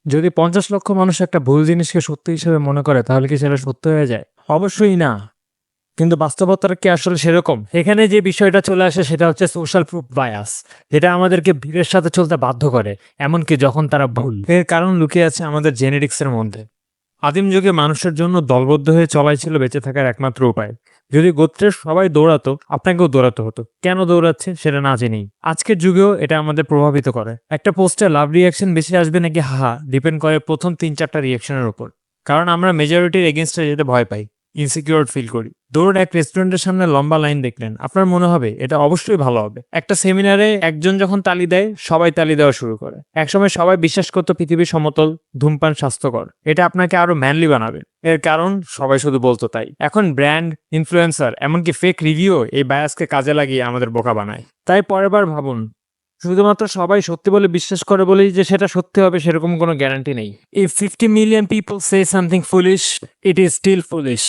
যদি ৫০ লক্ষ মানুষ একটা ভুল জিনিসকে সত্য হিসেবে মনে করে তাহলে কি সেটা সত্য হয়ে যায়? অবশ্যই না। কিন্তু বাস্তবতাটা কি আসলে সেরকম? এখানে যে বিষয়টা চলে আসে সেটা হচ্ছে সোশ্যাল প্রুফ বায়াস, যেটা আমাদেরকে ভিড়ের সাথে চলতে বাধ্য করে, এমনকি যখন তারা ভুল। এর কারণ লুকিয়ে আছে আমাদের জেনেটিক্স এর মধ্যে। আদিম যুগে মানুষের জন্য দলবদ্ধ হয়ে চলাই ছিল বেঁচে থাকার একমাত্র উপায়। যদি গোত্রের সবাই দৌড়াতো, আপনাকেও দৌড়াতে হতো। কেন দৌড়াচ্ছে সেটা না জেনেই। আজকের যুগেও এটা আমাদের প্রভাবিত করে। একটা পোস্টে লাভ রিয়াকশন বেশি আসবে নাকি হাহা ডিপেন্ড করে প্রথম ৩-৪টা রিয়াকশনের উপর। কারণ আমরা মেজরিটির এগেনস্টে যেতে ভয় পাই, ইনসিকিউর ফিল করি। ধরুন এক রেস্টুরেন্টের সামনে লম্বা লাইন দেখলেন, আপনার মনে হবে এটা অবশ্যই ভালো হবে। একটা সেমিনারে একজন যখন তালি দেয়, সবাই তালি দেওয়া শুরু করে। একসময় সবাই বিশ্বাস করতো পৃথিবী সমতল, ধূমপান স্বাস্থ্যকর। এটা আপনাকে আরো ম্যানলি বানাবে। এর কারণ সবাই শুধু বলতো তাই। এখন ব্র্যান্ড, ইনফ্লুয়েন্সার, এমনকি ফেক রিভিউ এই বায়াসকে কাজে লাগিয়ে আমাদের বোকা বানায়। তাই পরের বার ভাবুন, শুধুমাত্র সবাই সত্যি বলে বিশ্বাস করে বলেই যে সেটা সত্যি হবে সেরকম কোনো গ্যারান্টি নেই। If 50 million people say something foolish, it is still foolish.